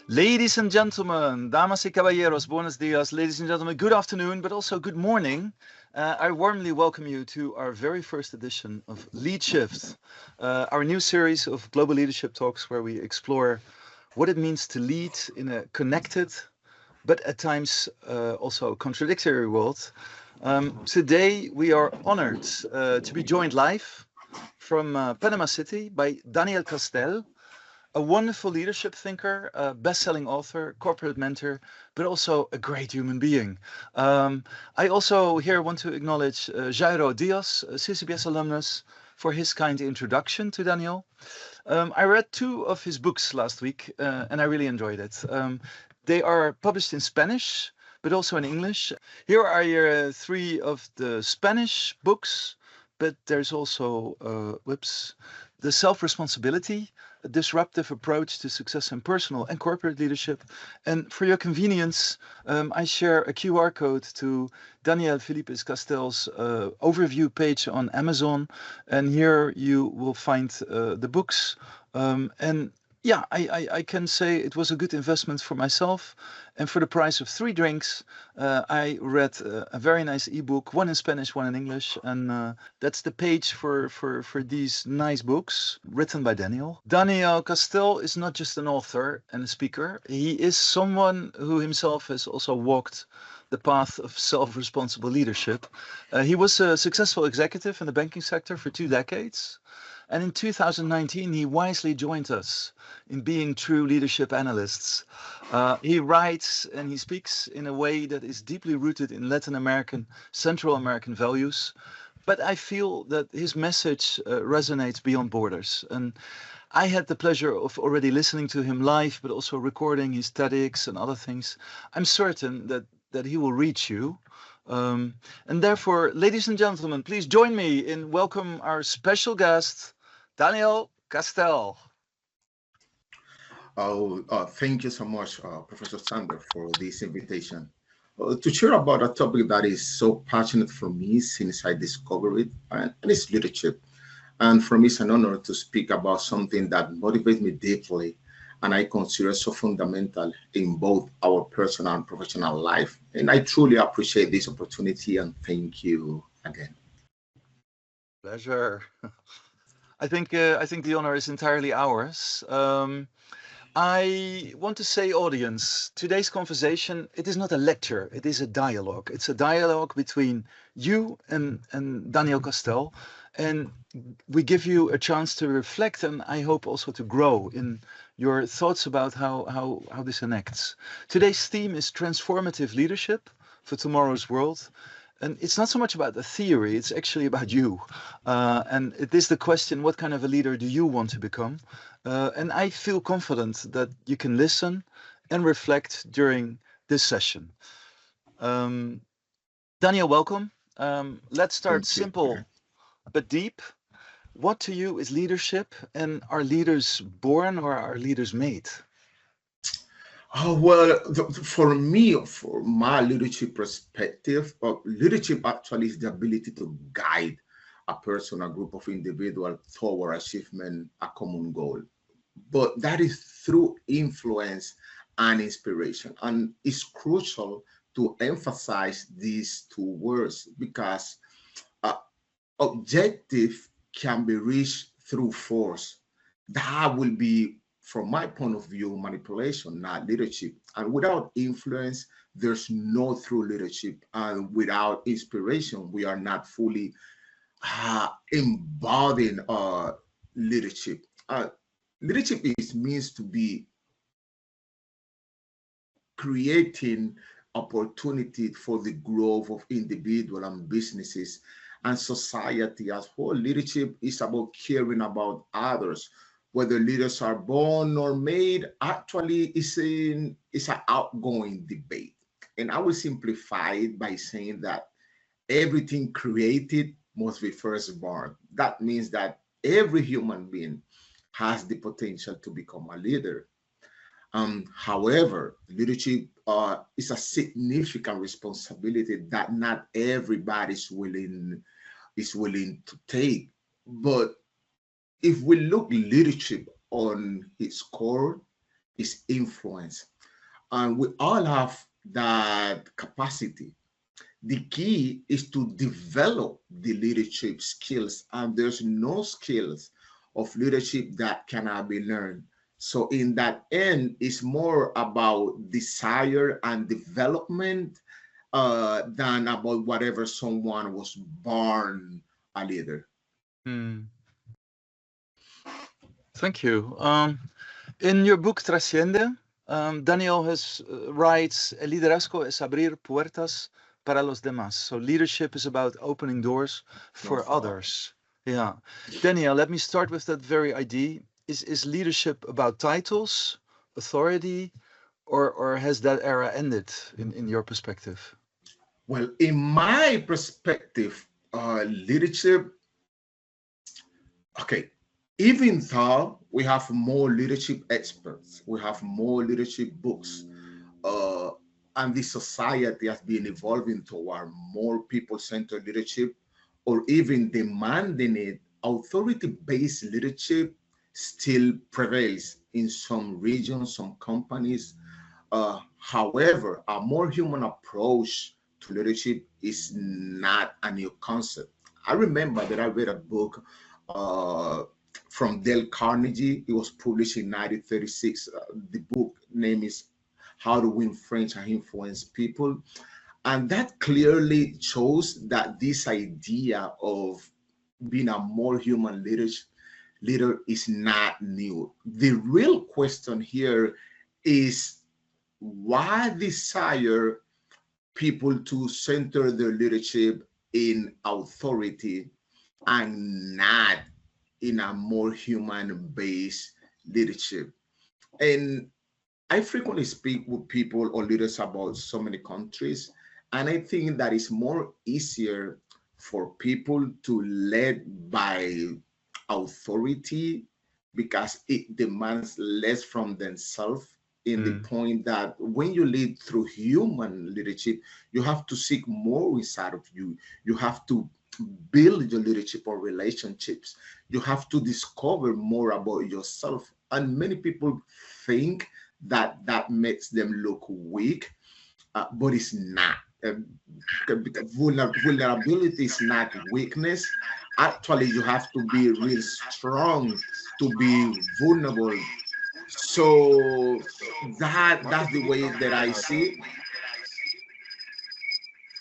Ladies and gentlemen, damas y caballeros, buenos dias. Ladies and gentlemen, good afternoon, but also good morning. I warmly welcome you to our very first edition of LeadShift, our new series of global leadership talks where we explore what it means to lead in a connected, but at times also contradictory world. Today, we are honored to be joined live from Panama City by Daniel Castell, a wonderful leadership thinker, a best-selling author, corporate mentor, but also a great human being. I also here want to acknowledge Jairo Diaz, a CCBS alumnus, for his kind introduction to Daniel. I read two of his books last week, and I really enjoyed it. They are published in Spanish, but also in English. Here are three of the Spanish books, but there's also, the Self-Responsibility, a disruptive approach to success in personal and corporate leadership. And for your convenience, I share a QR code to Daniel Felipe Castell's overview page on Amazon. And here you will find the books. And yeah, I can say it was a good investment for myself. And for the price of 3 drinks, I read a very nice ebook, one in Spanish, one in English. And that's the page for these nice books written by Daniel. Daniel Castell is not just an author and a speaker. He is someone who himself has also walked the path of self-responsible leadership. He was a successful executive in the banking sector for 2 decades. And in 2019, he wisely joined us in being true leadership analysts. He writes and he speaks in a way that is deeply rooted in Latin American, Central American values. But I feel that his message resonates beyond borders. And I had the pleasure of already listening to him live, but also recording his TEDx and other things. I'm certain that he will reach you. And therefore, ladies and gentlemen, please join me in welcome our special guest, Daniel Castell. Thank you so much, Professor Sander, for this invitation. To share about a topic that is so passionate for me since I discovered it, and it's leadership. And for me, it's an honor to speak about something that motivates me deeply and I consider so fundamental in both our personal and professional life. And I truly appreciate this opportunity and thank you again. Pleasure. I think the honor is entirely ours. I want to say, audience, today's conversation, it is not a lecture, it is a dialogue. It's a dialogue between you and Daniel Castell. And we give you a chance to reflect and I hope also to grow in your thoughts about how this enacts. Today's theme is transformative leadership for tomorrow's world. And it's not so much about the theory, it's actually about you. And it is the question, what kind of a leader do you want to become? And I feel confident that you can listen and reflect during this session. Daniel, welcome. Let's start Thank you. simple but deep. What to you is leadership, and are leaders born or are leaders made? Well, for me, for my leadership perspective, leadership actually is the ability to guide a person, a group of individuals toward achievement, a common goal. But that is through influence and inspiration. And it's crucial to emphasize these two words because uh, objective can be reached through force. That will be, from my point of view, manipulation, not leadership. And without influence, there's no true leadership. And without inspiration, we are not fully embodying leadership. Leadership is means to be creating opportunity for the growth of individual and businesses and society as whole. Leadership is about caring about others. Whether leaders are born or made, actually is an outgoing debate. And I will simplify it by saying that everything created must be first born. That means that every human being has the potential to become a leader. However, leadership is a significant responsibility that not everybody is willing to take. But if we look leadership on its core, is influence. And we all have that capacity. The key is to develop the leadership skills, and there's no skills of leadership that cannot be learned. So in that end, it's more about desire and development than about whatever someone was born a leader. Thank you. In your book Trasciende, Daniel writes, "El liderazgo es abrir puertas para los demás." So leadership is about opening doors for others. Yeah. Daniel, let me start with that very idea. Is leadership about titles, authority, or has that era ended in your perspective? Well, in my perspective, leadership, okay, even though we have more leadership experts, we have more leadership books, and the society has been evolving toward more people-centered leadership, or even demanding it, authority-based leadership still prevails in some regions, some companies. However, a more human approach to leadership is not a new concept. I remember that I read a book from Dale Carnegie. It was published in 1936. The book name is How to Win Friends and Influence People. And that clearly shows that this idea of being a more human leader is not new. The real question here is why desire people to center their leadership in authority and not in a more human-based leadership. And I frequently speak with people or leaders about so many countries, and I think that it's more easier for people to lead by authority because it demands less from themselves, in the point that when you lead through human leadership, you have to seek more inside of you. You have to build your leadership or relationships. You have to discover more about yourself. And many people think that that makes them look weak, but it's not. Because vulnerability is not weakness. Actually, you have to be real strong to be vulnerable. So that's the way that I see it.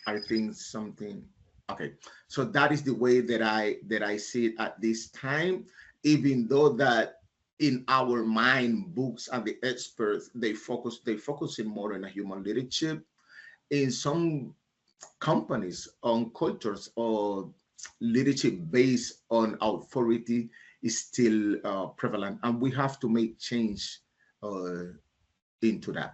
I think something okay. So that is the way that I see it at this time, even though that in our mind, books and the experts they focusing more on a human leadership. In some companies on cultures or leadership based on authority is still prevalent, and we have to make change into that.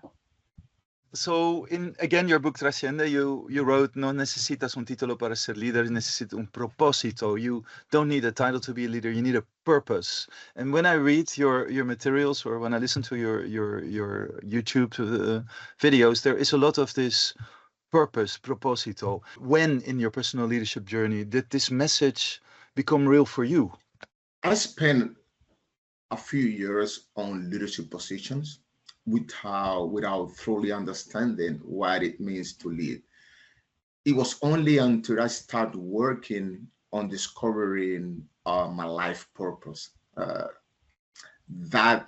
So in again your book Trasciende, you wrote, "No necesitas un título para ser líder, necesitas un propósito." You don't need a title to be a leader, you need a purpose. And when I read your materials or when I listen to your YouTube videos, there is a lot of this purpose, propósito. When in your personal leadership journey did this message become real for you? I spent a few years on leadership positions without fully understanding what it means to lead. It was only until I started working on discovering my life purpose that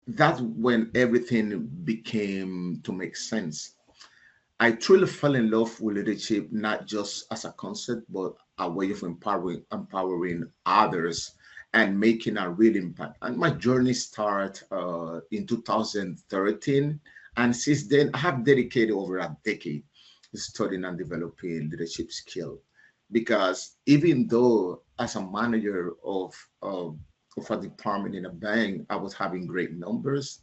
when everything became to make sense. I truly fell in love with leadership, not just as a concept, but a way of empowering others and making a real impact. And my journey started in 2013. And since then, I have dedicated over a decade studying and developing leadership skill. Because even though as a manager of a department in a bank, I was having great numbers,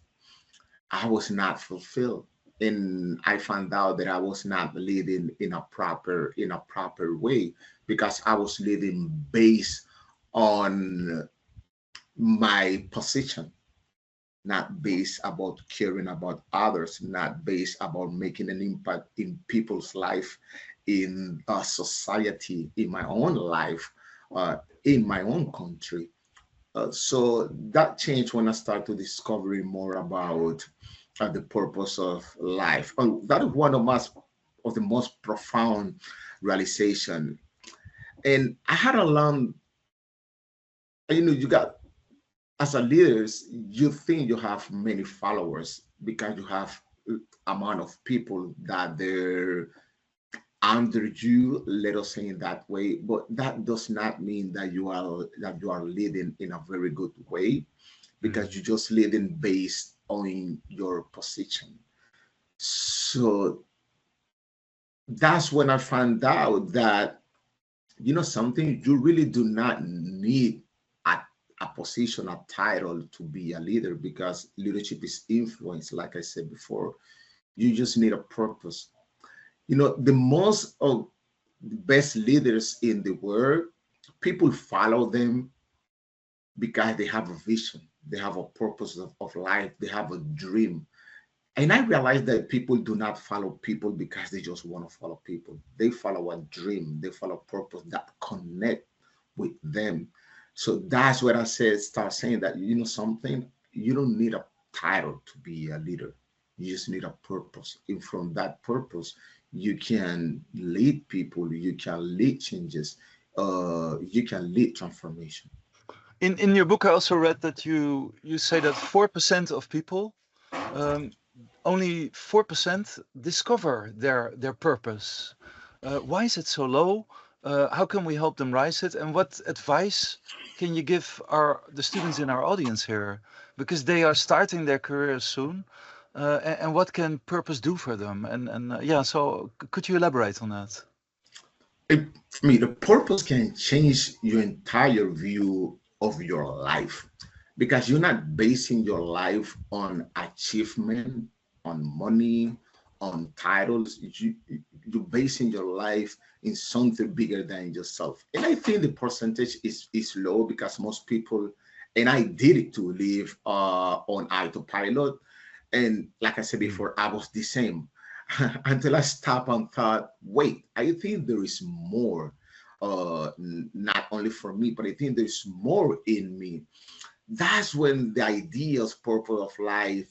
I was not fulfilled. And I found out that I was not leading in a proper way because I was leading based on my position, not based about caring about others, not based about making an impact in people's life, in society, in my own life, in my own country. So that changed when I started discovering more about the purpose of life. That is one of the most profound realization. And I had to learn, you got, as a leaders, you think you have many followers because you have amount of people that they're under you, let us say in that way, but that does not mean that you are leading in a very good way, because you're just leading based on your position. So that's when I found out that, something, you really do not need a position, a title to be a leader, because leadership is influence, like I said before. You just need a purpose. The most of the best leaders in the world, people follow them because they have a vision, they have a purpose of life, they have a dream. And I realized that people do not follow people because they just want to follow people. They follow a dream, they follow a purpose that connect with them. So that's what I said, start saying that, something, you don't need a title to be a leader. You just need a purpose. And from that purpose, you can lead people, you can lead changes, you can lead transformation. In your book, I also read that you say that 4% of people, only 4% discover their purpose. Why is it so low? How can we help them rise it? And what advice can you give the students in our audience here? Because they are starting their careers soon. And what can purpose do for them? And yeah, so could you elaborate on that? The purpose can change your entire view of your life, because you're not basing your life on achievement, on money, on titles. You're basing your life in something bigger than yourself. And I think the percentage is low, because most people, and I did it, to live on autopilot. And like I said before, I was the same until I stopped and thought, wait, I think there is more, not only for me, but I think there's more in me. That's when the ideas, purpose of life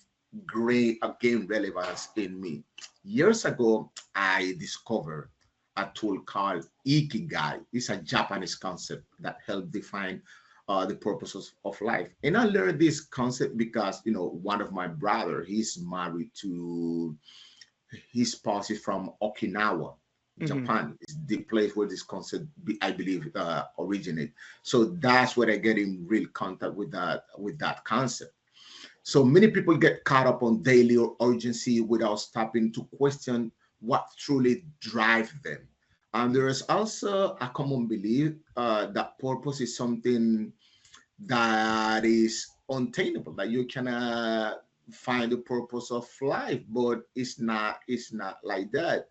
gain relevance in me. Years ago, I discovered a tool called Ikigai. It's a Japanese concept that helps define the purposes of life. And I learned this concept because, one of my brother, he's married to, his spouse is from Okinawa, Japan. It's the place where this concept, I believe, originate. So that's where I get in real contact with that concept. So many people get caught up on daily urgency without stopping to question what truly drives them. And there is also a common belief that purpose is something that is unattainable, that you cannot find the purpose of life, but it's not like that.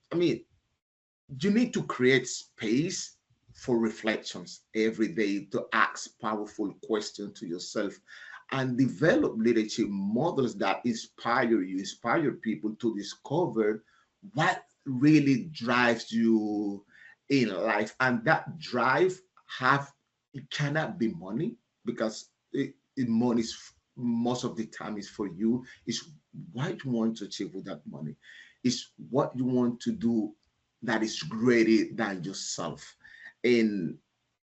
You need to create space for reflections every day, to ask powerful questions to yourself, and develop leadership models that inspire people to discover what really drives you in life. And that drive, it cannot be money, because money is, most of the time, is for you. It's what you want to achieve with that money. It's what you want to do that is greater than yourself. And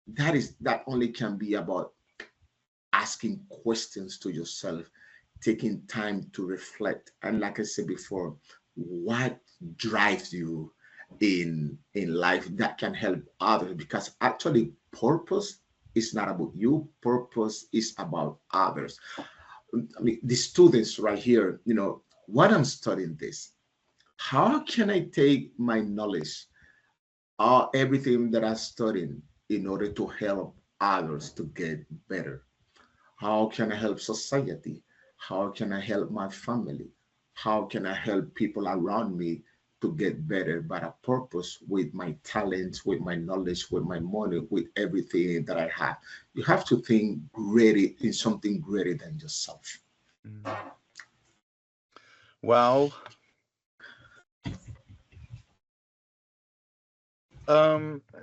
that only can be about asking questions to yourself, taking time to reflect. And like I said before, what drives you in life that can help others? Because actually, purpose is not about you. Purpose is about others. The students right here, what I'm studying this, how can I take my knowledge, everything that I'm studying, in order to help others to get better? How can I help society? How can I help my family? How can I help people around me to get better by a purpose, with my talents, with my knowledge, with my money, with everything that I have? You have to think greater, in something greater than yourself. Wow.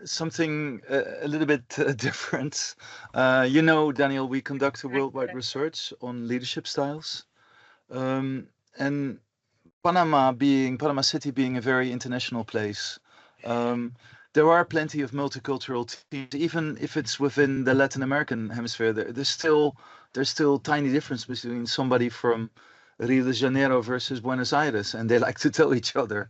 Something a little bit different. You know, Daniel, we conduct a worldwide research on leadership styles. And Panama City being a very international place, there are plenty of multicultural teams, even if it's within the Latin American hemisphere. There's still tiny difference between somebody from Rio de Janeiro versus Buenos Aires, and they like to tell each other.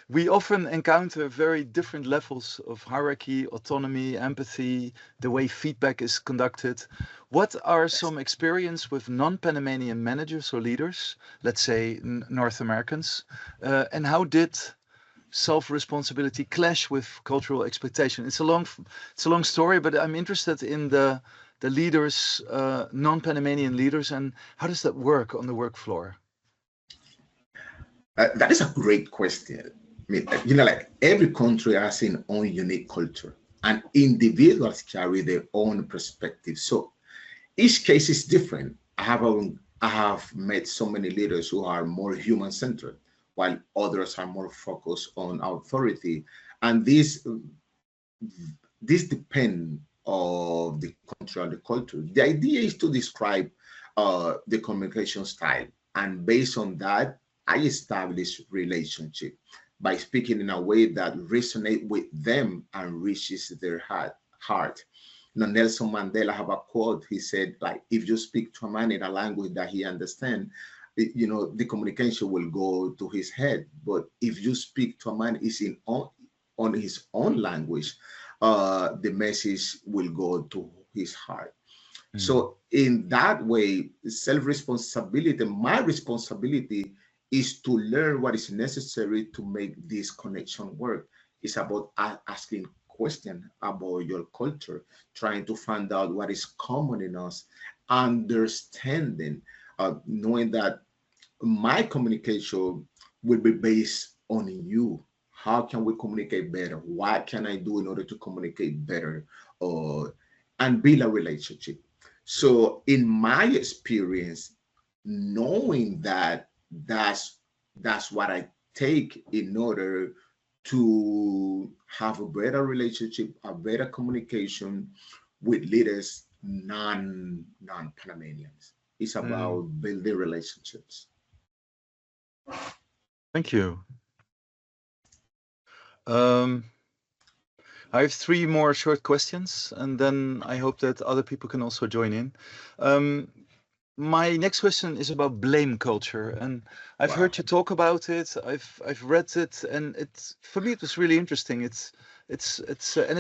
We often encounter very different levels of hierarchy, autonomy, empathy, the way feedback is conducted. What are some experience with non-Panamanian managers or leaders, let's say North Americans, and how did self-responsibility clash with cultural expectation? It's a long story, but I'm interested in the leaders, non-Panamanian leaders, and how does that work on the work floor? That is a great question. I mean, like every country has its own unique culture, and individuals carry their own perspective. So each case is different. I have met so many leaders who are more human-centered, while others are more focused on authority, and this depends of the country and the culture. The idea is to describe the communication style, and based on that, I establish relationship by speaking in a way that resonates with them and reaches their heart. You know, Nelson Mandela have a quote. He said, like, if you speak to a man in a language that he understands, you know, the communication will go to his head. But if you speak to a man is on his own language, the message will go to his heart. Mm. So in that way, self-responsibility, my responsibility is to learn what is necessary to make this connection work. It's about asking questions about your culture, trying to find out what is common in us, understanding, knowing that my communication will be based on you. How can we communicate better? What can I do in order to communicate better and build a relationship? So in my experience, knowing that that's what I take in order to have a better relationship, a better communication with leaders, non-Panamanians. It's about building relationships. Thank you. I have 3 more short questions, and then I hope that other people can also join in. My next question is about blame culture, and I've heard you talk about it. I've read it, and for me it was really interesting. It's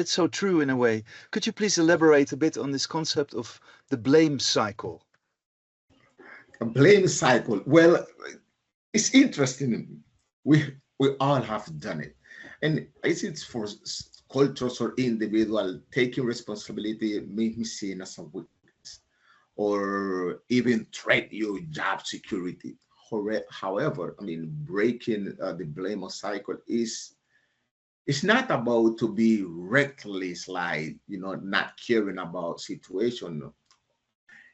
so true in a way. Could you please elaborate a bit on this concept of the blame cycle? A blame cycle. Well, it's interesting. We all have done it, and it's for cultures or individual taking responsibility make me seen as a weakness, or even threat your job security. However, I mean, breaking the blame cycle is it's not about to be reckless, like, you know, not caring about situation.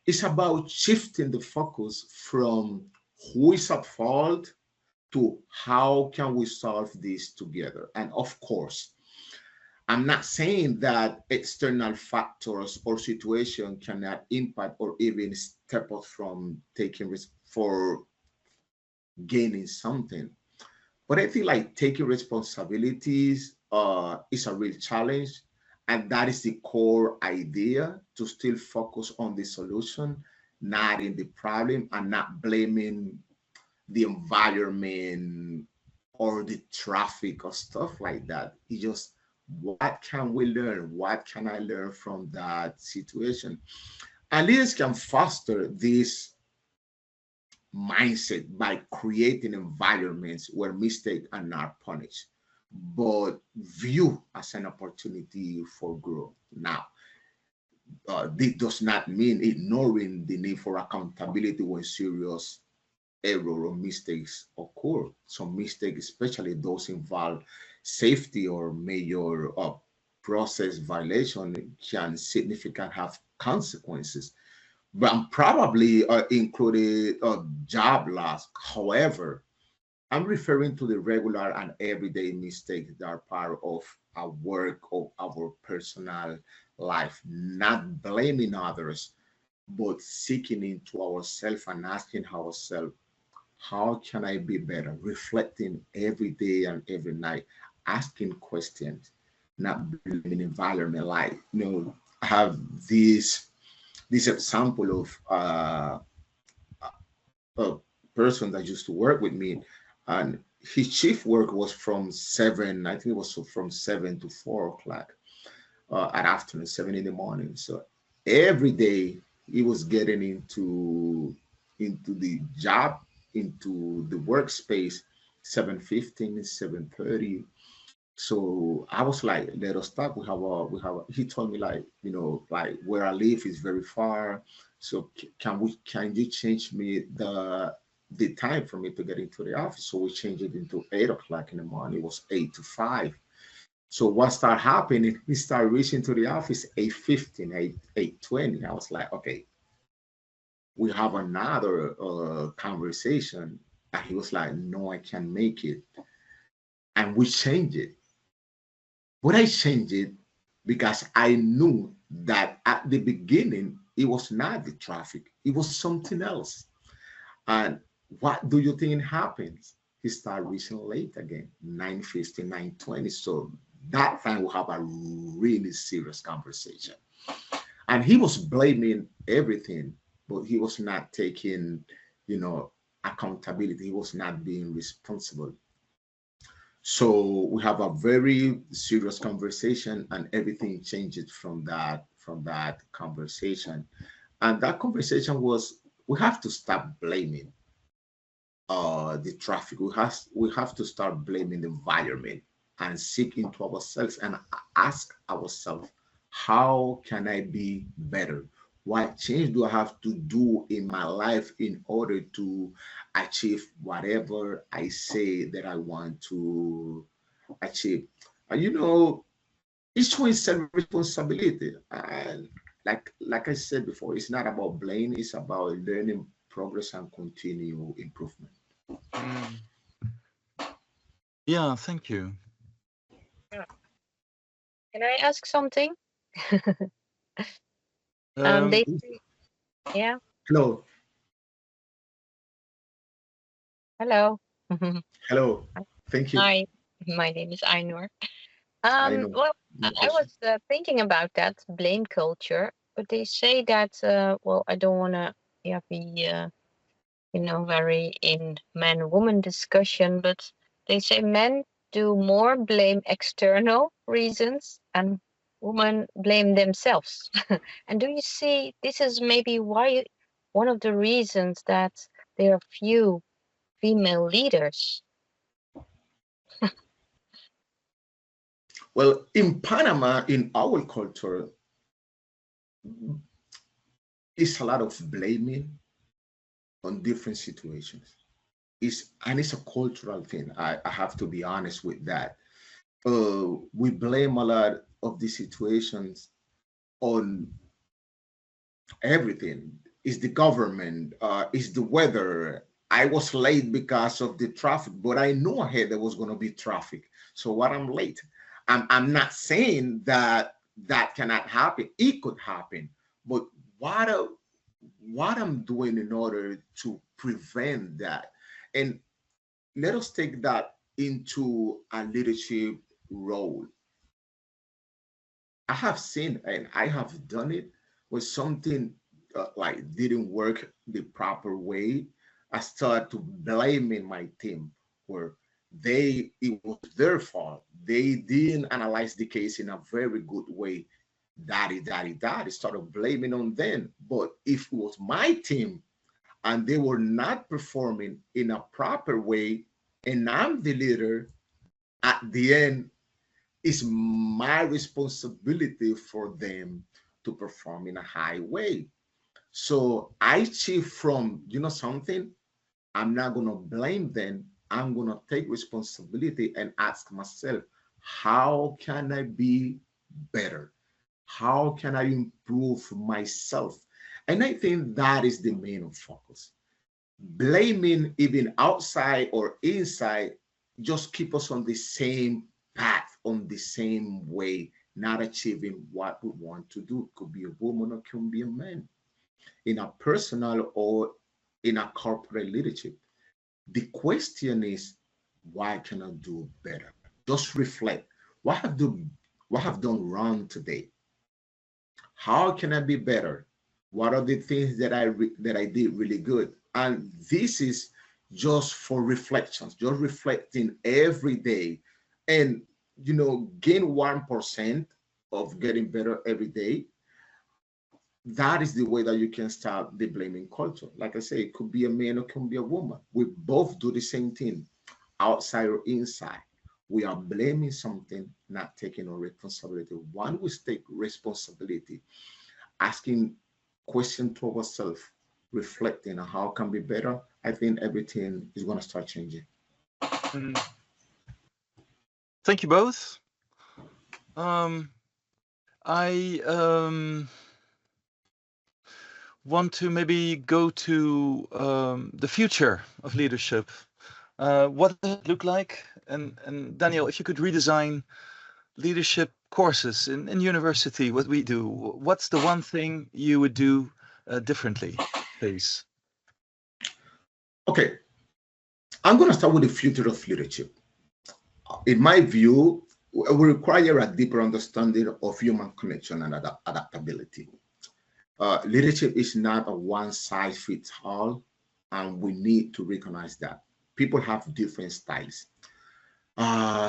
It's about shifting the focus from who is at fault to how can we solve this together. And of course, I'm not saying that external factors or situation cannot impact or even step us from taking risk for gaining something. But I feel like taking responsibilities is a real challenge. And that is the core idea, to still focus on the solution, not in the problem, and not blaming the environment or the traffic or stuff like that. It's just, what can we learn? What can I learn from that situation? And leaders can foster this mindset by creating environments where mistakes are not punished, but view as an opportunity for growth. Now, this does not mean ignoring the need for accountability when serious error or mistakes occur. Some mistakes, especially those involve safety or major process violation, can significantly have consequences, but probably included job loss. However, I'm referring to the regular and everyday mistakes that are part of our work or our personal life, not blaming others, but seeking into ourselves and asking ourselves, how can I be better? Reflecting every day and every night, asking questions, not blaming environment. Like, I have this example of a person that used to work with me, and his shift work was from 7, I think it was from 7 to 4 o'clock at afternoon, 7 in the morning. So every day he was getting into the job, into the workspace, 7:15, 7:30. So I was like, let us stop. He told me, like, like where I live is very far. So can you change me the time for me to get into the office? So we changed it into 8 o'clock in the morning. It was 8 to 5. So what started happening, he started reaching to the office 8:15, 8:20. I was like, okay, we have another conversation. And he was like, no, I can't make it. And we changed it. But I changed it because I knew that at the beginning, it was not the traffic, it was something else. And what do you think happens? He started reaching late again, 9:50, 9:20. So that time we have a really serious conversation. And he was blaming everything, but he was not taking, accountability. He was not being responsible. So we have a very serious conversation, and everything changes from that conversation. And that conversation was, we have to stop blaming the traffic. We have to start blaming the environment and seek into ourselves and ask ourselves, how can I be better? What change do I have to do in my life in order to achieve whatever I say that I want to achieve? And it's showing self-responsibility. And like I said before, it's not about blame, it's about learning, progress, and continue improvement. Mm. Yeah, thank you. Yeah. Can I ask something? Um, They say, yeah. Hello, Hello. hello. Thank you. Hi, my name is Aynur. I know. Well, I No I question. was thinking about that blame culture, but they say that, well, I don't want to, yeah, be, very in man-woman discussion, but they say men do more blame external reasons and women blame themselves. And do you see this is maybe why one of the reasons that there are few female leaders? Well, in Panama, in our culture, it's a lot of blaming on different situations. It's a cultural thing. I have to be honest with that. We blame a lot of the situations on everything. It's the government, it's the weather. I was late because of the traffic, but I knew ahead there was going to be traffic. So what, I'm late. I'm not saying that that cannot happen. It could happen, but what a, what I'm doing in order to prevent that. And let us take that into a leadership role. I have seen and I have done it when something like didn't work the proper way. I started to blaming my team, where it was their fault. They didn't analyze the case in a very good way. Daddy started blaming on them. But if it was my team and they were not performing in a proper way, and I'm the leader, at the end, it's my responsibility for them to perform in a high way. So I shift from, something, I'm not going to blame them. I'm going to take responsibility and ask myself, how can I be better? How can I improve myself? And I think that is the main focus. blaming even outside or inside just keep us on the same path, on the same way, not achieving what we want to do. It could be a woman or it could be a man, in a personal or in a corporate leadership. The question is, why can I do better? Just reflect. What have done wrong today? How can I be better? What are the things that I did really good? And this is just for reflections, just reflecting every day, and gain 1% of getting better every day. That is the way that you can start the blaming culture. Like I say, it could be a man or it can be a woman. We both do the same thing, outside or inside. We are blaming something, not taking our responsibility. When we take responsibility, asking questions to ourselves, reflecting on how can be better, I think everything is going to start changing. Thank you both. I want to maybe go to the future of leadership. What does it look like? And Daniel, if you could redesign leadership courses in university, what we do, what's the one thing you would do differently, please? Okay, I'm going to start with the future of leadership. In my view, we require a deeper understanding of human connection and adaptability. Leadership is not a one-size-fits-all, and we need to recognize that. People have different styles.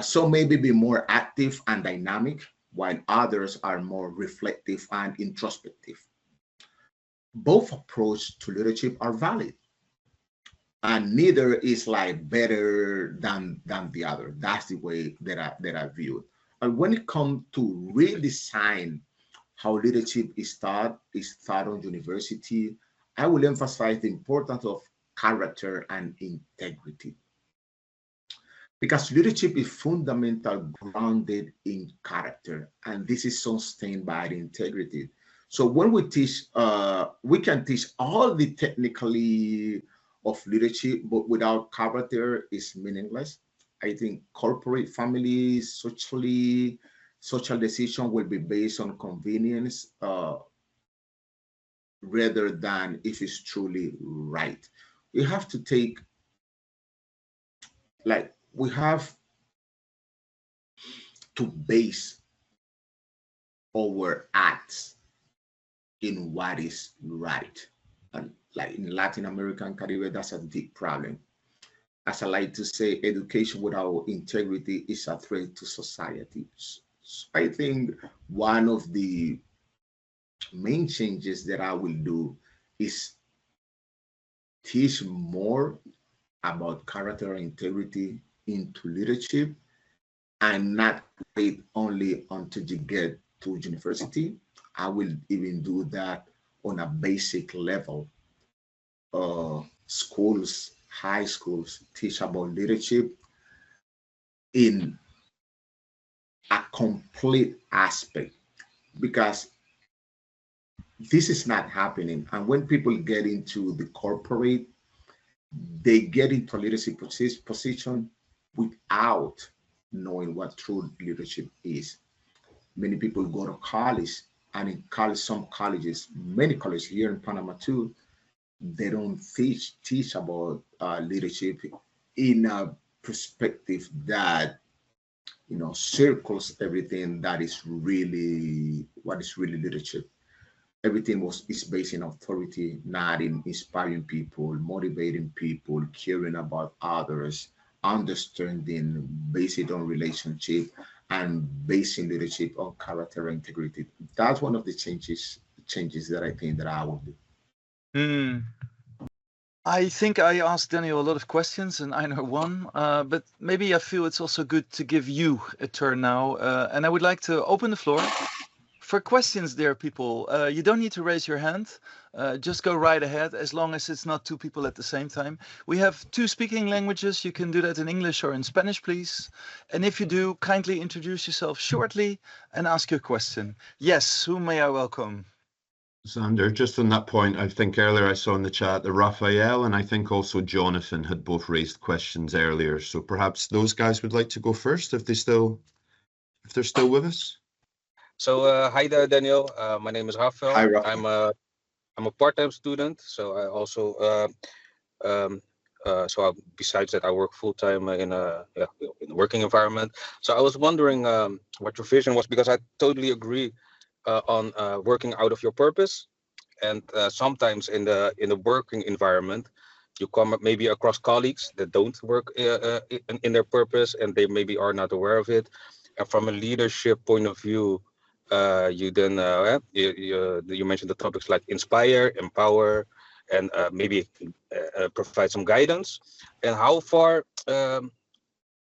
Some maybe be more active and dynamic, while others are more reflective and introspective. Both approaches to leadership are valid, and neither is like better than the other. That's the way that I view it. And when it comes to redesign how leadership is taught on university, I will emphasize the importance of character and integrity. Because leadership is fundamental, grounded in character, and this is sustained by the integrity. So when we teach, we can teach all the technically of leadership, but without character is meaningless. I think corporate families, social decision will be based on convenience rather than if it's truly right. We have to take, we have to base our acts in what is right. And like in Latin America and Caribbean, that's a deep problem. As I like to say, education without integrity is a threat to society. So I think one of the main changes that I will do is teach more about character and integrity into leadership, and not wait only until you get to university. I will even do that on a basic level. Schools, high schools teach about leadership in a complete aspect, because this is not happening. And when people get into the corporate, they get into a leadership position without knowing what true leadership is. Many people go to college, and in college, some colleges, many colleges here in Panama too, they don't teach about leadership in a perspective that circles everything that is really what is really leadership. Everything is based in authority, not in inspiring people, motivating people, caring about others, understanding, based on relationship, and basing leadership on character and integrity. That's one of the changes that I think that I will do. I think I asked Daniel a lot of questions and Aynur one, but maybe I feel it's also good to give you a turn now. And I would like to open the floor for questions there, people. You don't need to raise your hand. Just go right ahead, as long as it's not two people at the same time. We have 2 speaking languages. You can do that in English or in Spanish, please. And if you do, kindly introduce yourself shortly and ask your question. Yes, who may I welcome? Xander, just on that point, I think earlier I saw in the chat that Raphael and I think also Jonathan had both raised questions earlier. So perhaps those guys would like to go first if they're still with us. So hi there, Daniel. My name is Raphael. Hi, Raphael. I'm a part-time student. So I also besides that, I work full-time in a working environment. So I was wondering what your vision was, because I totally agree on working out of your purpose. And sometimes in the working environment, you come maybe across colleagues that don't work in their purpose, and they maybe are not aware of it. And from a leadership point of view, you then you mentioned the topics like inspire, empower, and maybe provide some guidance. And how far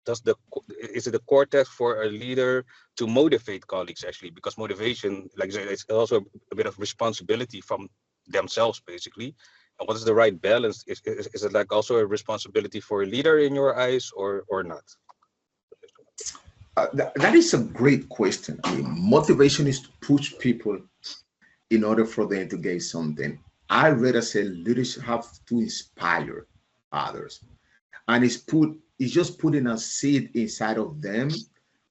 is it a core task for a leader to motivate colleagues, actually? Because motivation, like I said, it's also a bit of responsibility from themselves, basically. And what is the right balance? Is it like also a responsibility for a leader in your eyes, or not? That is a great question. I mean, motivation is to push people in order for them to get something. I rather say leaders have to inspire others, and it's just putting a seed inside of them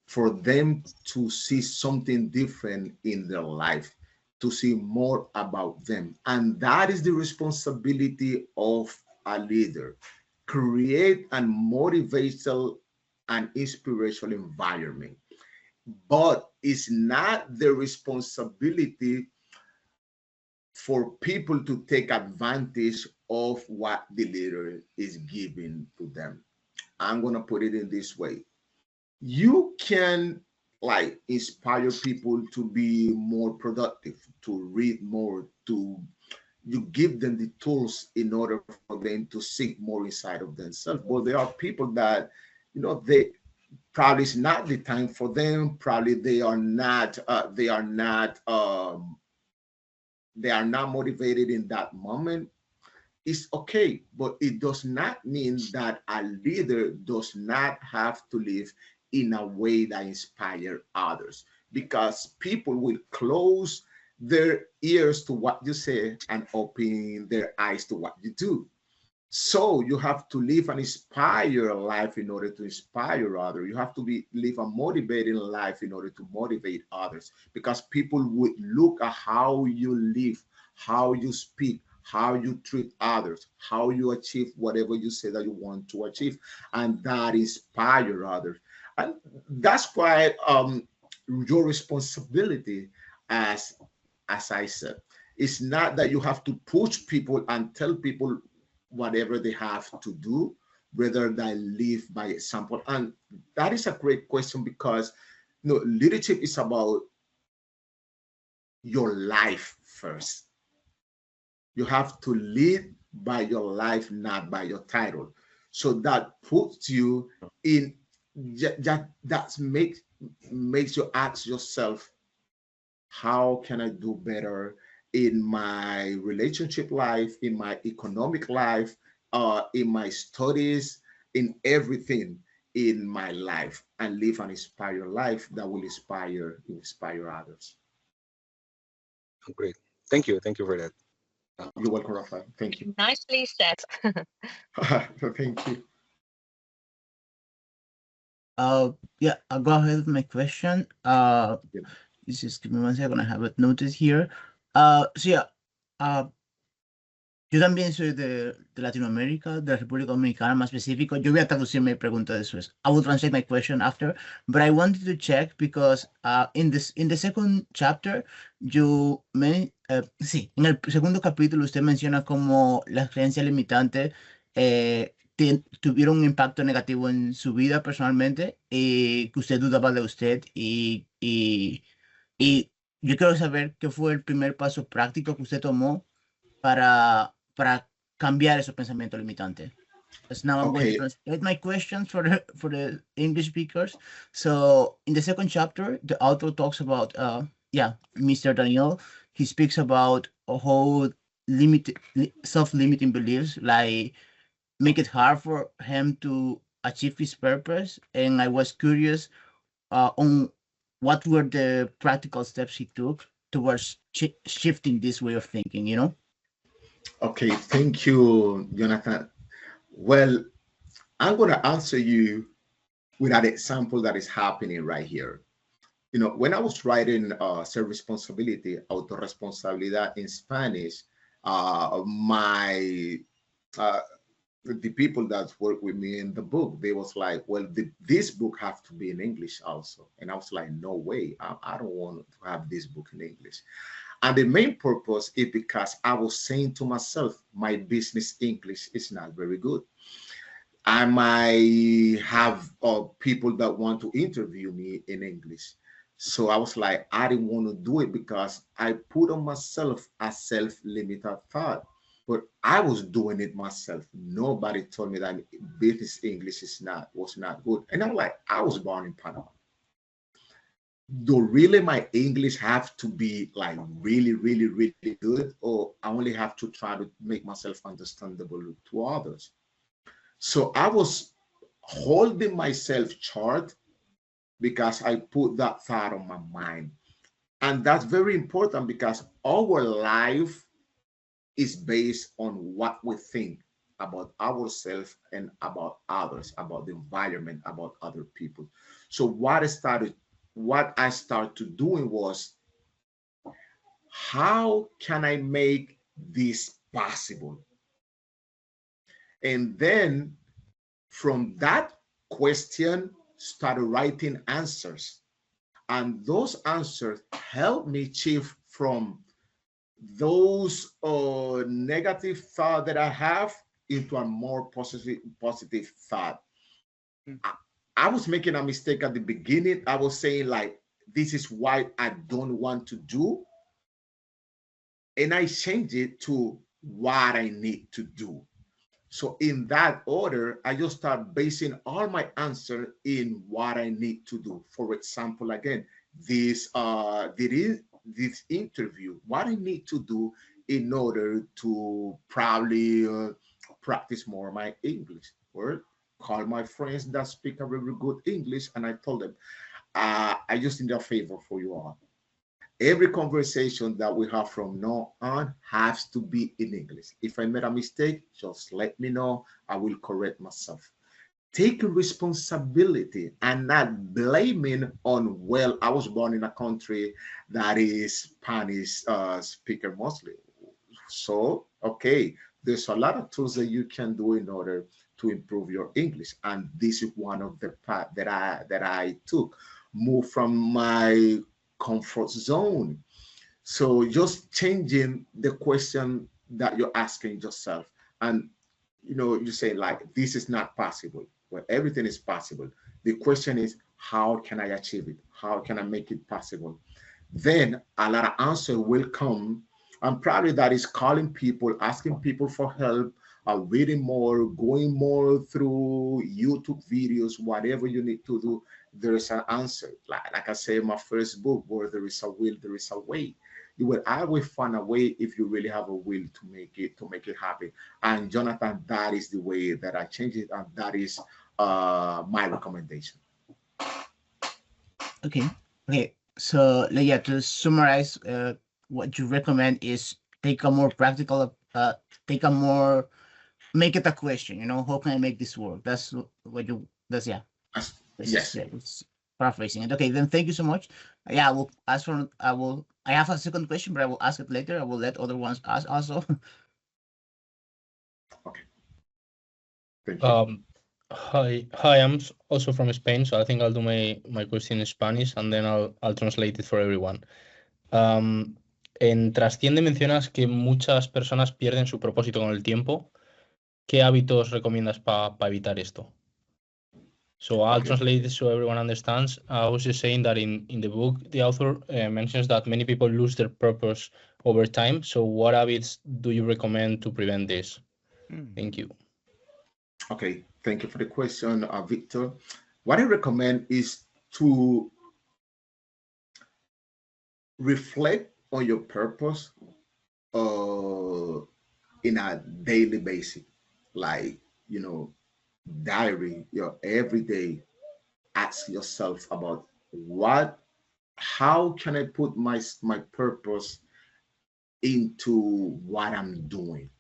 for them to see something different in their life, to see more about them. And that is the responsibility of a leader. Create a motivational and inspirational environment. But it's not the responsibility for people to take advantage of what the leader is giving to them. I'm going to put it in this way. You can like inspire people to be more productive, to read more, you give them the tools in order for them to seek more inside of themselves. But there are people that, they probably it's not the time for them. Probably they are not motivated in that moment. It's okay, but it does not mean that a leader does not have to live in a way that inspires others, because people will close their ears to what you say and open their eyes to what you do. So you have to live an inspired life in order to inspire others. You have to live a motivating life in order to motivate others, because people would look at how you live, how you speak, how you treat others, how you achieve whatever you say that you want to achieve, and that inspire others. And that's why your responsibility, as I said, it's not that you have to push people and tell people whatever they have to do, rather than live by example. And that is a great question, because leadership is about your life first. You have to lead by your life, not by your title. So that puts you in that makes you ask yourself, how can I do better in my relationship life, in my economic life, in my studies, in everything in my life, and live an inspired life that will inspire others. Great. Thank you for that. You're welcome, Rafael. Thank you. Nicely said. Thank you. Yeah, I'll go ahead with my question. Just give me 1 second. I have it noted here. Yo también soy de Latinoamérica, de la República Dominicana, más específico. Yo voy a traducir mi pregunta después. I will translate my question after, but I wanted to check because in the second chapter, en el segundo capítulo usted menciona cómo las creencias limitantes tuvieron un impacto negativo en su vida personalmente y que usted dudaba de usted y yo quiero saber qué fue el primer paso práctico que usted tomó para cambiar esos pensamientos limitantes. So now I'm going to translate my questions for the English speakers. So in the second chapter, the author talks about Mr. Daniel. He speaks about how self-limiting beliefs like make it hard for him to achieve his purpose. And I was curious on what were the practical steps he took towards shifting this way of thinking, you know? Okay, thank you, Jonathan. Well, I'm going to answer you with an example that is happening right here. You know, when I was writing Self-Responsibility, Autoresponsabilidad in Spanish, the people that work with me in the book, they was like, well, this book have to be in English also. And I was like, no way, I don't want to have this book in English. And the main purpose is because I was saying to myself, my business English is not very good. I might have people that want to interview me in English. So I was like, I didn't want to do it because I put on myself a self-limited thought. But I was doing it myself. Nobody told me that business English was not good. And I'm like, I was born in Panama. Do really my English have to be like really, really, really good? Or I only have to try to make myself understandable to others? So I was holding myself short because I put that thought on my mind. And that's very important because our life is based on what we think about ourselves and about others, about the environment, about other people. So what I started doing was, how can I make this possible? And then from that question, started writing answers. And those answers helped me shift from those negative thought that I have into a more positive thought. I was making a mistake at the beginning. I was saying like, this is what I don't want to do. And I changed it to what I need to do. So in that order, I just start basing all my answer in what I need to do. For example, again, this interview, what I need to do in order to probably practice more my English, or call my friends that speak a very good English, and I told them, I just need a favor for you all. Every conversation that we have from now on has to be in English. If I made a mistake, just let me know. I will correct myself. Taking responsibility and not blaming on, well, I was born in a country that is Spanish speaker mostly. So, okay, there's a lot of tools that you can do in order to improve your English. And this is one of the paths that I took. Move from my comfort zone. So just changing the question that you're asking yourself. And you say like, this is not possible. Well, everything is possible. The question is, how can I achieve it? How can I make it possible? Then a lot of answer will come. And probably that is calling people, asking people for help, reading more, going more through YouTube videos, whatever you need to do. There is an answer. Like I say in my first book, where there is a will, there is a way. You will always find a way if you really have a will to make it happen. And Jonathan, that is the way that I change it, and that is my recommendation. Okay. So yeah, to summarize, what you recommend is take a more practical, make it a question. How can I make this work? That's what you. That's yeah. Yes. It's paraphrasing it. Okay, then thank you so much. Yeah, I will ask for. I have a second question, but I will ask it later. I will let other ones ask also. Okay. Thank you. Hi, I'm also from Spain, so I think I'll do my question in Spanish and then I'll translate it for everyone. En Trasciende mencionas que muchas personas pierden su propósito con el tiempo. ¿Qué hábitos recomiendas para evitar esto? So I'll translate this so everyone understands. I was just saying that in the book, the author mentions that many people lose their purpose over time. So what habits do you recommend to prevent this? Thank you. Okay, thank you for the question, Victor. What I recommend is to reflect on your purpose in a daily basis, like, diary, your everyday. Ask yourself about what how can I put my purpose into what I'm doing?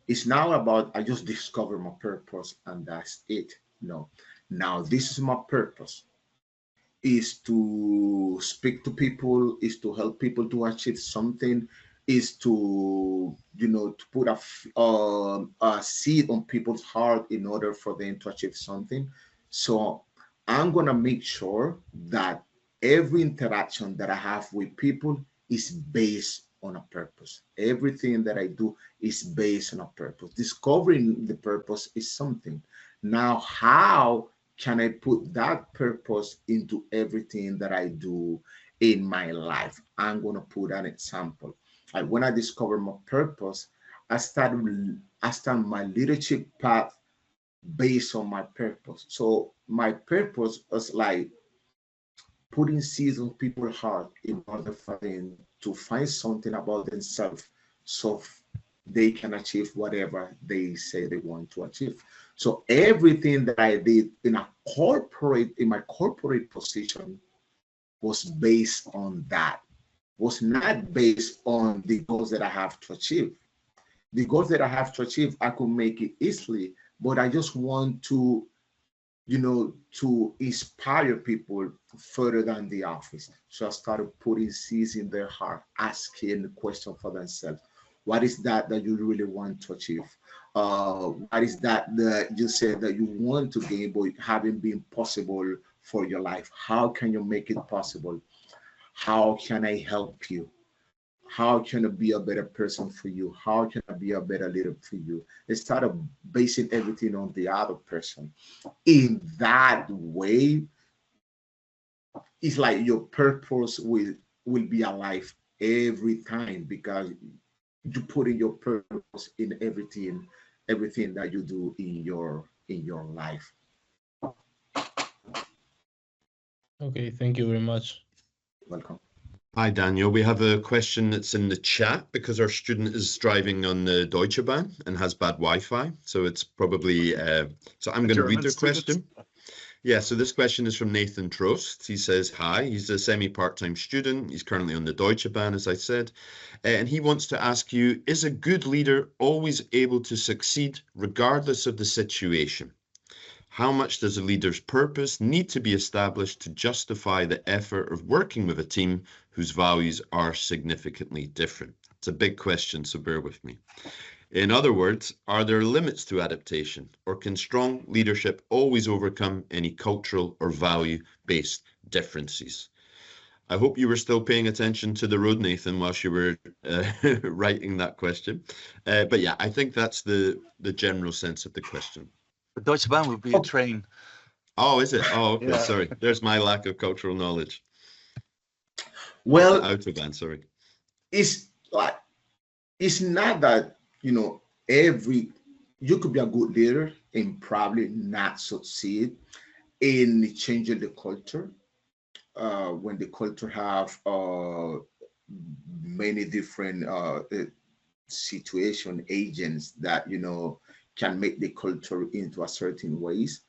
It's now about, I just discover my purpose and that's it. No, now this is my purpose, is to speak to people, is to help people to achieve something, is to, you know, to put a seed on people's heart in order for them to achieve something. So I'm going to make sure that every interaction that I have with people is based on a purpose. Everything that I do is based on a purpose. Discovering the purpose is something. Now, how can I put that purpose into everything that I do in my life? I'm going to put an example. Like when I discovered my purpose, I started my leadership path based on my purpose. So my purpose was like putting seeds on people's heart in order for them to find something about themselves so they can achieve whatever they say they want to achieve. So everything that I did in my corporate position was based on that, was not based on the goals that I have to achieve. The goals that I have to achieve, I could make it easily, but I just want to, you know, to inspire people further than the office. So I started putting seeds in their heart, asking the question for themselves. What is that you really want to achieve? What is that you said that you want to gain, but haven't been possible for your life? How can you make it possible? How can I help you? How can I be a better person for you? How can I be a better leader for you? Instead of basing everything on the other person. In that way, it's like your purpose will be alive every time, because you put in your purpose in everything that you do in your life. Okay, thank you very much. Welcome. Hi, Daniel. We have a question that's in the chat because our student is driving on the Deutsche Bahn and has bad Wi-Fi. So it's probably, so I'm going to read their question. Yeah, so this question is from Nathan Trost. He says, hi, he's a semi-part-time student. He's currently on the Deutsche Bahn, as I said. And he wants to ask you, is a good leader always able to succeed regardless of the situation? How much does a leader's purpose need to be established to justify the effort of working with a team whose values are significantly different? It's a big question, so bear with me. In other words, are there limits to adaptation, or can strong leadership always overcome any cultural or value-based differences? I hope you were still paying attention to the road, Nathan, whilst you were writing that question. But yeah, I think that's the general sense of the question. The Deutsche Bahn would be a train. Oh, is it? Oh, okay. Yeah. Sorry. There's my lack of cultural knowledge. Well, Autobahn, sorry. It's like, it's not that, you know, you could be a good leader and probably not succeed in changing the culture. When the culture have many different situation agents that, you know, can make the culture into a certain ways,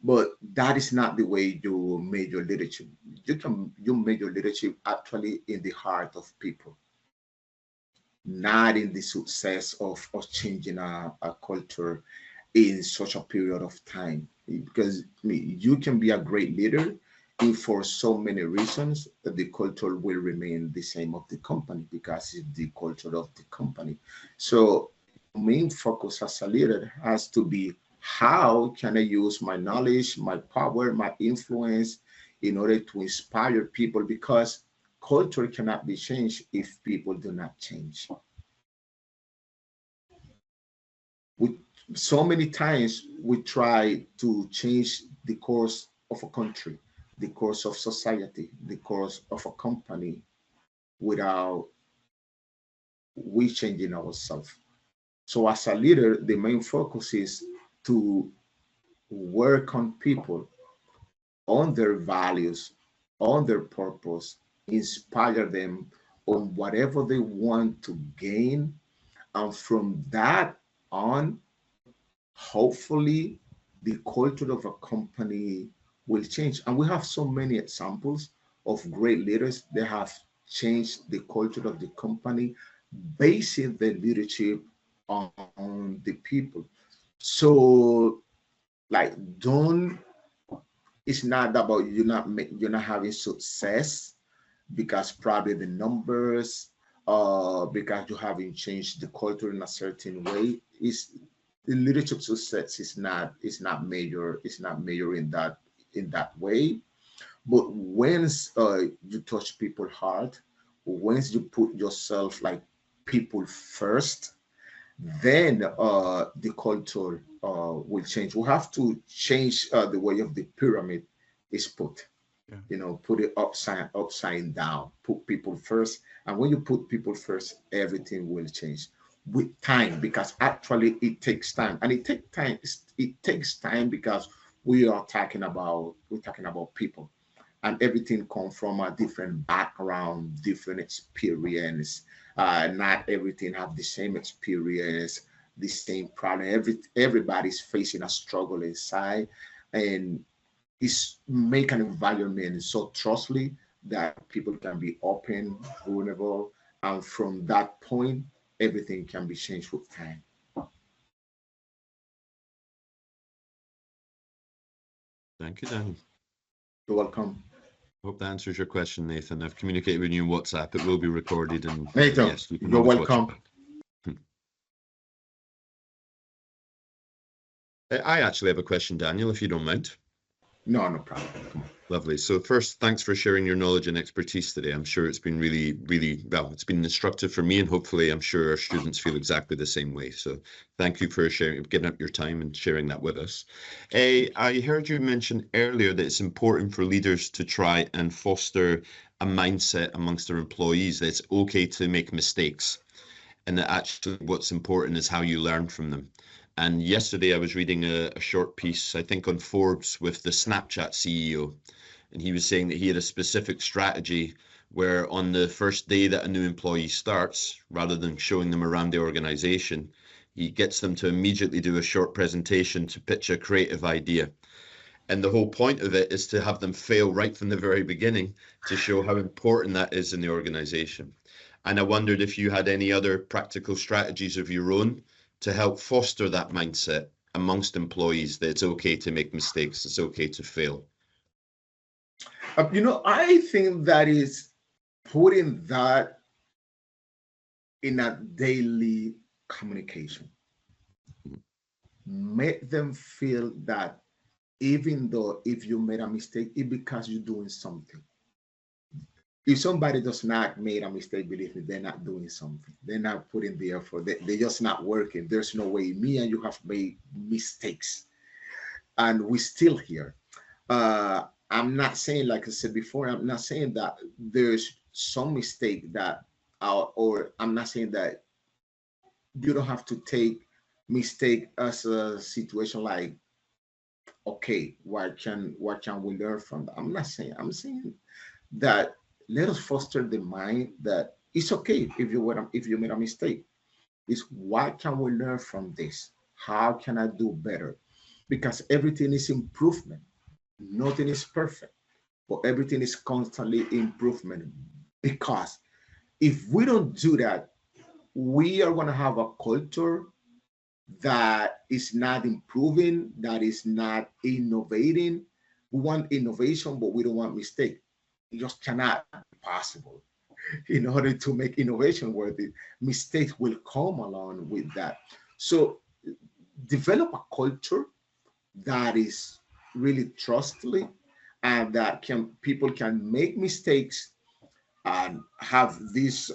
but that is not the way you measure leadership. You measure leadership actually in the heart of people, not in the success of changing a culture in such a period of time. Because you can be a great leader if for so many reasons the culture will remain the same of the company, because it's the culture of the company. So main focus as a leader has to be, how can I use my knowledge, my power, my influence in order to inspire people, because culture cannot be changed if people do not change. So many times we try to change the course of a country, the course of society, the course of a company without we changing ourselves. So as a leader, the main focus is to work on people, on their values, on their purpose, inspire them on whatever they want to gain. And from that on, hopefully the culture of a company will change. And we have so many examples of great leaders. They have changed the culture of the company, basing their leadership on the people. So, like, it's not about you're not having success because probably the numbers, because you haven't changed the culture in a certain way. Is the leadership success is not measured in that way. But once you touch people's heart, once you put yourself like people first, then the culture will change. We have to change the way of the pyramid is put. Yeah. Put it upside down. Put people first, and when you put people first, everything will change with time. Because actually, it takes time, and it takes time because we're talking about people, and everything comes from a different background, different experience. Not everything have the same experience, the same problem. Everybody's facing a struggle inside, and it's make an environment so trustworthy that people can be open, vulnerable, and from that point, everything can be changed with time. Thank you, Daniel. You're welcome. Hope that answers your question, Nathan. I've communicated with you on WhatsApp. It will be recorded, and Nathan, yes, you're welcome. I actually have a question, Daniel, if you don't mind. No, no problem. Come on. Lovely. So first, thanks for sharing your knowledge and expertise today. I'm sure it's been really, really, well, it's been instructive for me, and hopefully I'm sure our students feel exactly the same way. So thank you for giving up your time and sharing that with us. I heard you mention earlier that it's important for leaders to try and foster a mindset amongst their employees that it's okay to make mistakes, and that actually what's important is how you learn from them. And yesterday I was reading a short piece, I think on Forbes, with the Snapchat CEO. And he was saying that he had a specific strategy where on the first day that a new employee starts, rather than showing them around the organization, he gets them to immediately do a short presentation to pitch a creative idea. And the whole point of it is to have them fail right from the very beginning to show how important that is in the organization. And I wondered if you had any other practical strategies of your own to help foster that mindset amongst employees that it's okay to make mistakes, it's okay to fail. I think that is putting that in a daily communication. Make them feel that even though if you made a mistake, it's because you're doing something. If somebody does not make a mistake, believe me, they're not doing something. They're not putting the effort. They're just not working. There's no way me and you have made mistakes, and we're still here. I'm not saying, like I said before, I'm not saying that there's some mistake that, or I'm not saying that you don't have to take mistake as a situation like, okay, what can we learn from that? I'm saying that let us foster the mind that it's okay if you made a mistake. It's what can we learn from this? How can I do better? Because everything is improvement. Nothing is perfect, but everything is constantly improvement. Because if we don't do that, we are going to have a culture that is not improving, that is not innovating. We want innovation, but we don't want mistake. It just cannot be possible. In order to make innovation worthy, mistakes will come along with that. So develop a culture that is really trustworthy, and that people can make mistakes and have this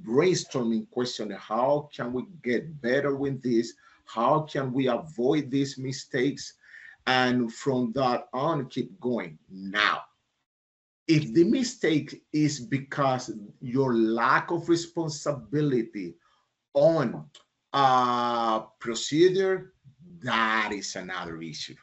brainstorming question: how can we get better with this? How can we avoid these mistakes? And from that on, keep going. Now, if the mistake is because your lack of responsibility on procedure, that is another issue,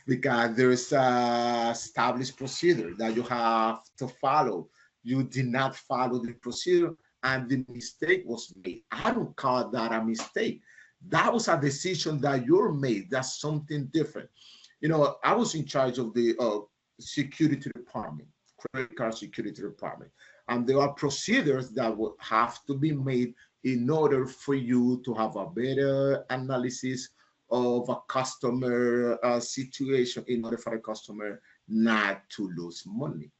because there's a established procedure that you have to follow. You did not follow the procedure, and the mistake was made. I don't call that a mistake. That was a decision that you made. That's something different. I was in charge of the security department, credit card security department. And there are procedures that will have to be made in order for you to have a better analysis of a customer situation in order for the customer not to lose money.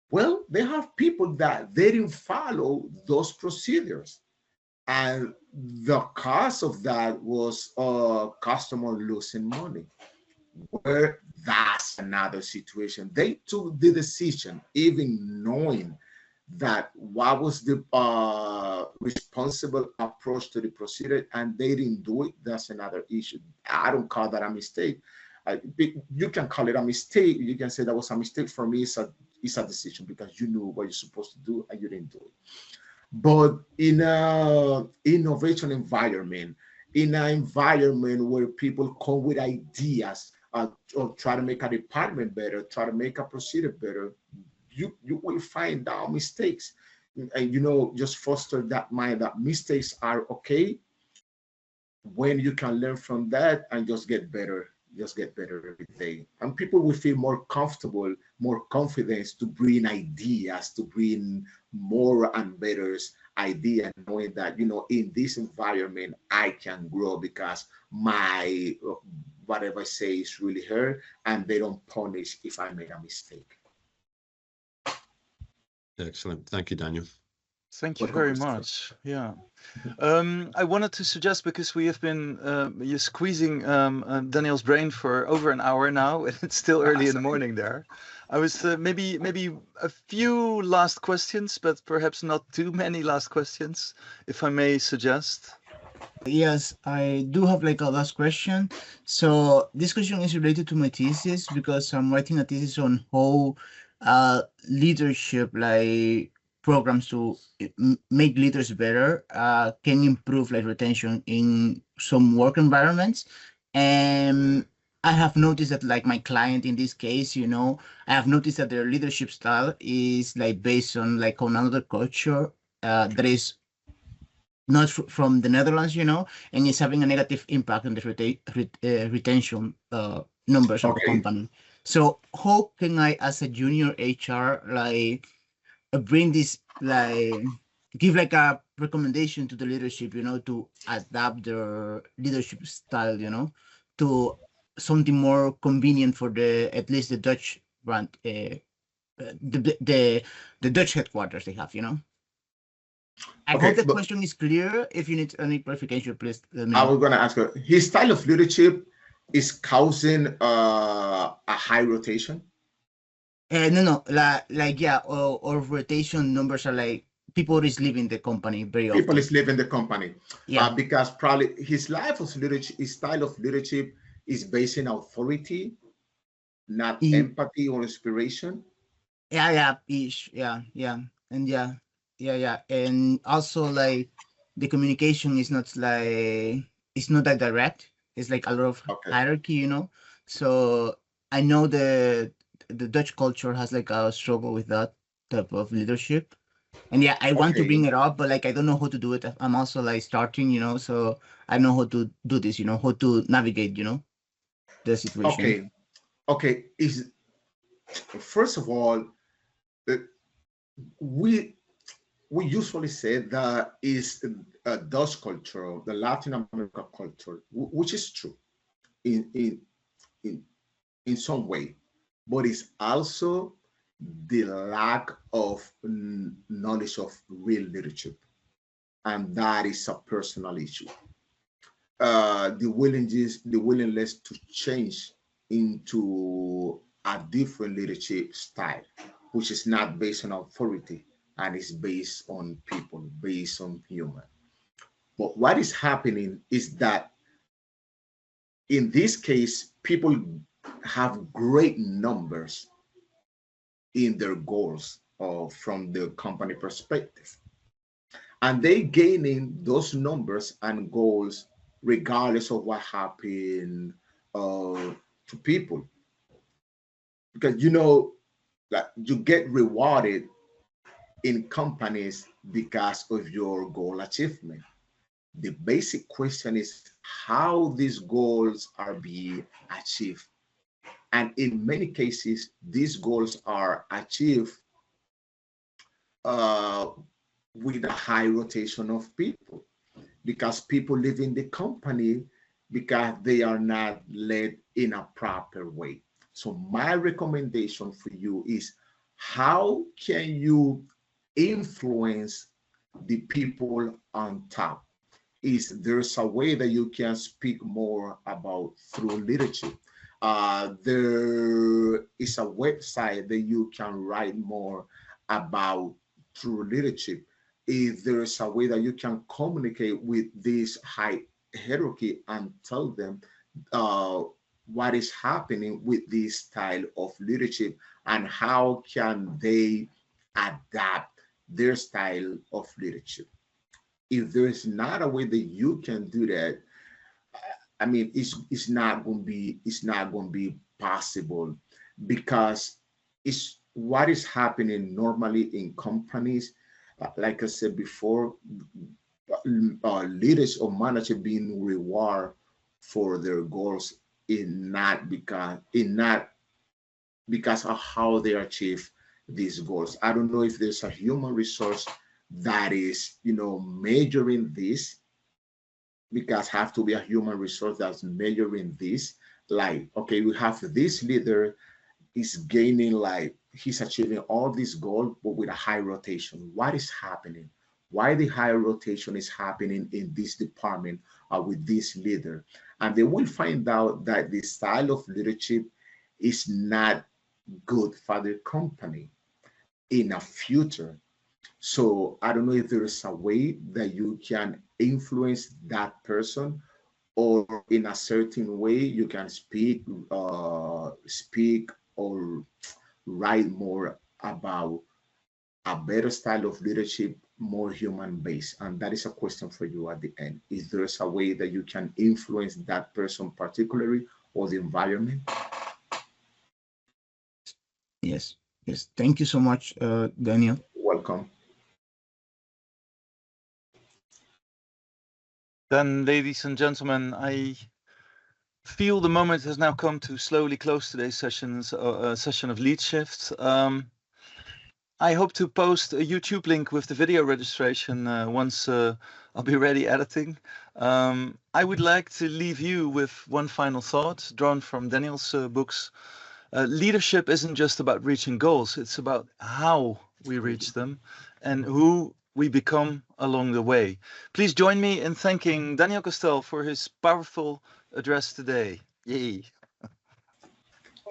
Well, they have people that they didn't follow those procedures. And the cause of that was customer losing money. Where that's another situation. They took the decision, even knowing that what was the responsible approach to the procedure, and they didn't do it. That's another issue. I don't call that a mistake. You can call it a mistake. You can say that was a mistake. For me, it's a decision because you knew what you're supposed to do and you didn't do it. But in an innovation environment, in an environment where people come with ideas or try to make a department better, try to make a procedure better, you will find out mistakes. And, just foster that mind that mistakes are okay when you can learn from that and just get better every day. And people will feel more comfortable, more confidence to bring ideas, to bring more and better ideas, knowing that, in this environment, I can grow because my, whatever I say is really heard, and they don't punish if I made a mistake. Excellent. Thank you, Daniel. Thank you very much. Yeah. I wanted to suggest, because we have been you're squeezing Daniel's brain for over an hour now, and it's still early in the morning there. I was maybe a few last questions, but perhaps not too many last questions, if I may suggest. Yes, I do have like a last question. So this question is related to my thesis, because I'm writing a thesis on how leadership, like programs to make leaders better, can improve like retention in some work environments. And I have noticed that, like, my client in this case, I have noticed that their leadership style is like based on like on another culture that is not from the Netherlands, and it's having a negative impact on the retention numbers of the company. So how can I, as a junior HR, like bring this, like give like a recommendation to the leadership, to adapt their leadership style, to something more convenient for at least the Dutch brand, the Dutch headquarters they have, I hope the question is clear. If you need any clarification, please let me know. I was going to ask her, his style of leadership is causing a high rotation? No, or rotation numbers are like people is leaving the company very often. People is leaving the company. Yeah. Because probably his style of leadership is based on authority, not empathy or inspiration. Yeah. And also, like, the communication is not like, it's not that direct. It's like a lot of hierarchy, So I know the Dutch culture has like a struggle with that type of leadership. And yeah, I want to bring it up, but like I don't know how to do it. I'm also like starting, so I know how to do this, how to navigate, the situation. Okay. First of all, we usually say that is a Dutch culture, the Latin American culture, which is true in some way, but it's also the lack of knowledge of real leadership, and that is a personal issue. The willingness to change into a different leadership style, which is not based on authority and is based on people, based on human. But what is happening is that in this case, people have great numbers in their goals from the company perspective. And they gaining those numbers and goals regardless of what happened to people. Because like you get rewarded in companies because of your goal achievement. The basic question is how these goals are being achieved. And in many cases, these goals are achieved with a high rotation of people, because people leave in the company because they are not led in a proper way. So my recommendation for you is, how can you influence the people on top? There's a way that you can speak more about through leadership. There is a website that you can write more about through leadership. If there is a way that you can communicate with this high hierarchy and tell them what is happening with this style of leadership and how can they adapt their style of leadership. If there is not a way that you can do that, I mean, it's not going to be possible, because it's what is happening normally in companies. Like I said before, leaders or managers being rewarded for their goals not because of how they achieve these goals. I don't know if there's a human resource that is, measuring this, because have to be a human resource that's measuring this. Like, okay, we have this leader is gaining, like, he's achieving all these goals, but with a high rotation. What is happening? Why the high rotation is happening in this department with this leader? And they will find out that the style of leadership is not good for the company in the future. So I don't know if there is a way that you can influence that person, or in a certain way you can speak or write more about a better style of leadership, more human based. And that is a question for you at the end. Is there a way that you can influence that person particularly, or the environment? Yes. Thank you so much, Daniel. Welcome. Then, ladies and gentlemen, I feel the moment has now come to slowly close today's session of LeadShift. I hope to post a YouTube link with the video registration once I'll be ready editing. I would like to leave you with one final thought drawn from Daniel's books. Leadership isn't just about reaching goals, it's about how we reach them and who we become along the way. Please join me in thanking Daniel Castell for his powerful address today. Yay.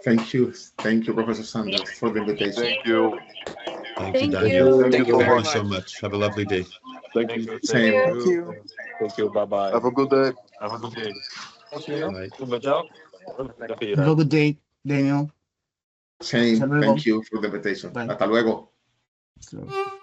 Thank you, Professor Sanders, for the invitation. Thank you. Thank you. Daniel. Thank you very so much. Have a lovely day. Thank you. Same. Thank you. Thank you. Bye-bye. Have a good day. Have a good day. Bye. Have a good day, Daniel. Same. Hasta luego. Thank you for the invitation. Bye. Hasta luego. Hasta luego.